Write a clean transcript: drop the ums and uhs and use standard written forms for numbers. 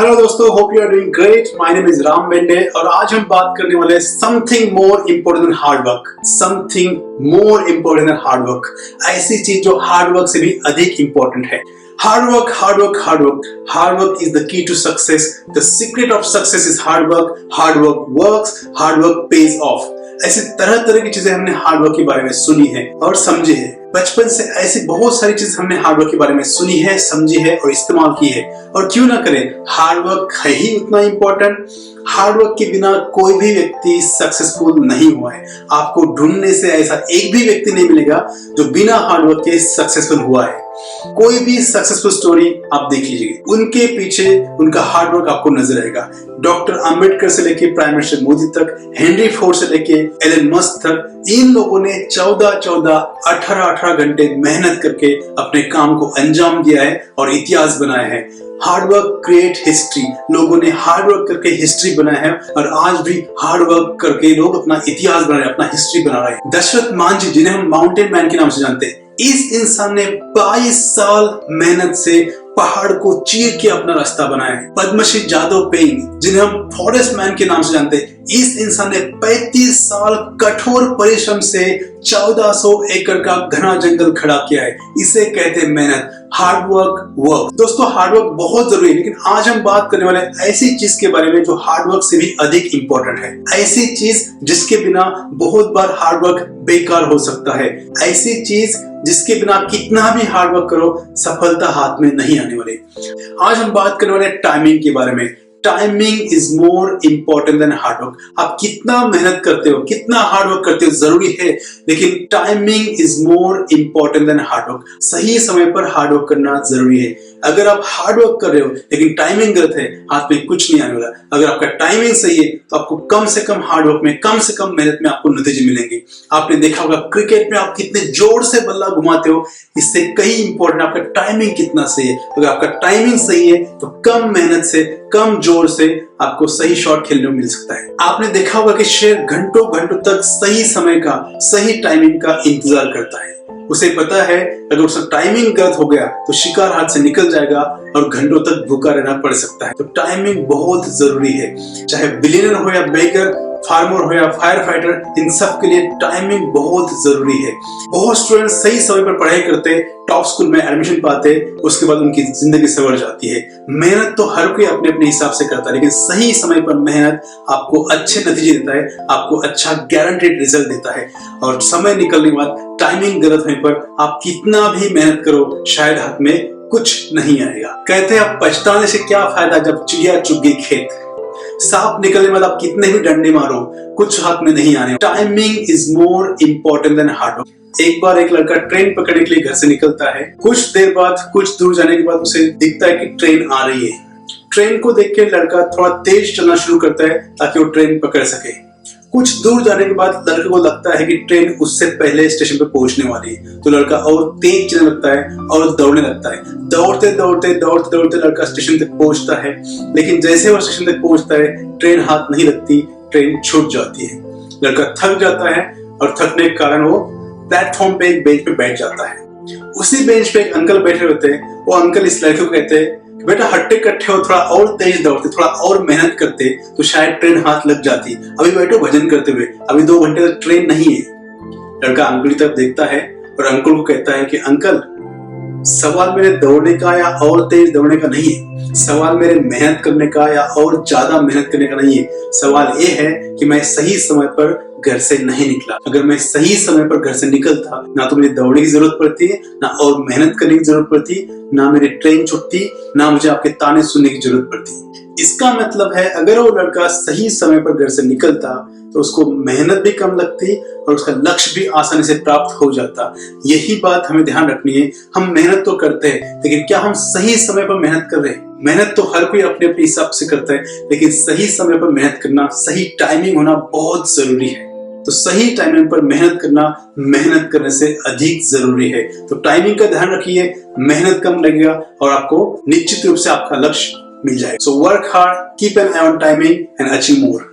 Hello दोस्तों, hope you are doing great. My name is Ram Bende और आज हम बात करने वाले something more important than hard work. Something more important than hard work, ऐसी चीज जो हार्ड वर्क से भी अधिक इम्पोर्टेंट है। Hard work, hard work, hard work, hard work is the key to success. The secret of success is hard work. Hard work works, hard work pays off. ऐसी तरह तरह की चीजें हमने हार्ड वर्क के बारे में सुनी है और समझी है। बचपन से ऐसी बहुत सारी चीजें हमने हार्ड वर्क के बारे में सुनी है, समझी है और इस्तेमाल की है। और क्यों ना करें, हार्ड वर्क है ही उतना इम्पोर्टेंट। हार्ड वर्क के बिना कोई भी व्यक्ति सक्सेसफुल नहीं हुआ है। आपको ढूंढने से ऐसा एक भी व्यक्ति नहीं मिलेगा जो बिना हार्ड वर्क के सक्सेसफुल हुआ है। कोई भी सक्सेसफुल स्टोरी आप देख लीजिए, उनके पीछे उनका हार्ड वर्क आपको नजर आएगा। डॉक्टर अंबेडकर से लेके प्राइम मिनिस्टर मोदी तक, हेनरी फोर्ड से लेके एलन मस्क तक, इन लोगों ने 18 घंटे मेहनत करके अपने काम को अंजाम दिया है और इतिहास बनाया है। Hard work create history. लोगों ने हार्ड वर्क करके हिस्ट्री बनाया है और आज भी हार्ड वर्क करके लोग अपना इतिहास बना रहे हैं, अपना हिस्ट्री बना रहे हैं। दशरथ मांझी, जिन्हें हम माउंटेन मैन के नाम से जानते हैं, इस इंसान ने 22 साल मेहनत से पहाड़ को चीर के अपना रास्ता बनाया है। पद्मश्री जादव पेंग, जिन्हें हम फॉरेस्ट मैन के नाम से जानते हैं, इस इंसान ने 35 साल कठोर परिश्रम से 1400 एकड़ का घना जंगल खड़ा किया है। इसे कहते हैं मेहनत। Hard work work. दोस्तों, हार्ड वर्क बहुत जरूरी है, लेकिन आज हम बात करने वाले ऐसी चीज के बारे में जो हार्ड वर्क से भी अधिक इंपॉर्टेंट है। ऐसी चीज जिसके बिना बहुत बार हार्ड वर्क बेकार हो सकता है। ऐसी चीज जिसके बिना कितना भी हार्ड वर्क करो, सफलता हाथ में नहीं आने वाली। आज हम बात करने वाले टाइमिंग के बारे में। Timing is more important than hard work. आप कितना मेहनत करते हो, कितना हार्ड वर्क करते हो जरूरी है, लेकिन timing is more important than hard work. सही समय पर हार्ड वर्क करना जरूरी है। अगर आप हार्ड वर्क कर रहे हो लेकिन टाइमिंग गलत है, हाथ में कुछ नहीं आने वाला। अगर आपका टाइमिंग सही है तो आपको कम से कम हार्ड वर्क में, कम से कम मेहनत में आपको नतीजे मिलेंगे। आपने देखा होगा क्रिकेट में आप कितने जोर से बल्ला घुमाते हो, इससे कहीं इंपॉर्टेंट आपका टाइमिंग कितना सही है। अगर आपका टाइमिंग सही है तो कम मेहनत से, कम जोर से आपको सही शॉट खेलने को मिल सकता है। आपने देखा होगा कि शेर घंटों घंटों तक सही समय का, सही टाइमिंग का इंतजार करता है। उसे पता है अगर उसका टाइमिंग गलत हो गया तो शिकार हाथ से निकल जाएगा और घंटों तक भूखा रहना पड़ सकता है। तो टाइमिंग बहुत जरूरी है। चाहे बिलियनर हो या बेकर, फार्मर हो या फायर फाइटर, इन सब के लिए टाइमिंग बहुत जरूरी है। बहुत स्टूडेंट सही समय पर पढ़ाई करते, टॉप स्कूल में एडमिशन पाते, उसके बाद उनकी जिंदगी संवर जाती है। मेहनत तो हर कोई अपने अपने हिसाब से करता है, लेकिन सही समय पर मेहनत आपको अच्छे नतीजे देता है, आपको अच्छा गारंटीड रिजल्ट देता है। और समय निकलने के बाद टाइमिंग गलत होने पर आप कितना भी मेहनत करो, शायद हाथ में कुछ नहीं आएगा। कहते हैं अब पछताने से क्या फायदा जब चिड़िया चुग गई खेत। सांप निकलने के बाद आप कितने भी डंडे मारो, कुछ हाथ में नहीं आने। Timing is more important than hard work. एक बार एक लड़का ट्रेन पकड़ने के लिए घर से निकलता है। कुछ देर बाद, कुछ दूर जाने के बाद उसे दिखता है कि ट्रेन आ रही है। ट्रेन को देख के लड़का थोड़ा तेज चलना शुरू करता है ताकि वो ट्रेन पकड़ सके। कुछ दूर जाने के बाद लड़के को लगता है कि ट्रेन उससे पहले स्टेशन पर पहुंचने वाली है, तो लड़का और तेज चलने लगता है और दौड़ने लगता है। दौड़ते दौड़ते दौड़ते दौड़ते लड़का स्टेशन तक पहुंचता है, लेकिन जैसे वो स्टेशन तक पहुंचता है ट्रेन हाथ नहीं लगती, ट्रेन छूट जाती है। लड़का थक जाता है और थकने के कारण वो प्लेटफॉर्म पे एक बेंच पे बैठ जाता है। उसी बेंच पे एक अंकल बैठे होते हैं। वो अंकल इस लड़के को कहते हैं, बेटा हट्टे कट्टे हो, थोड़ा और तेज दौड़ते, थोड़ा और मेहनत करते तो शायद ट्रेन हाथ लग जाती। अभी बैठो भजन करते हुए, अभी 2 घंटे तक ट्रेन नहीं है। लड़का अंकल की तरफ देखता है और अंकल को कहता है कि अंकल, सवाल मेरे दौड़ने का या और तेज दौड़ने का नहीं है। सवाल मेरे मेहनत करने का या और ज्यादा मेहनत करने का नहीं है। सवाल ये है कि मैं सही समय पर घर से नहीं निकला। अगर मैं सही समय पर घर से निकलता, ना तो मुझे दौड़ने की जरूरत पड़ती है, ना और मेहनत करने की जरूरत पड़ती, ना मेरी ट्रेन छूटती, ना मुझे आपके ताने सुनने की जरूरत पड़ती। इसका मतलब है अगर वो लड़का सही समय पर घर से निकलता तो उसको मेहनत भी कम लगती और उसका लक्ष्य भी आसानी से प्राप्त हो जाता। यही बात हमें ध्यान रखनी है। हम मेहनत तो करते हैं, लेकिन क्या हम सही समय पर मेहनत कर रहे हैं? मेहनत तो हर कोई अपने अपने हिसाब से करता है, लेकिन सही समय पर मेहनत करना, सही टाइमिंग होना बहुत जरूरी है। तो सही टाइमिंग पर मेहनत करना मेहनत करने से अधिक जरूरी है। तो टाइमिंग का ध्यान रखिए, मेहनत कम लगेगा और आपको निश्चित रूप से आपका लक्ष्य मिल जाएगा। So work hard, keep an I on timing and achieve more.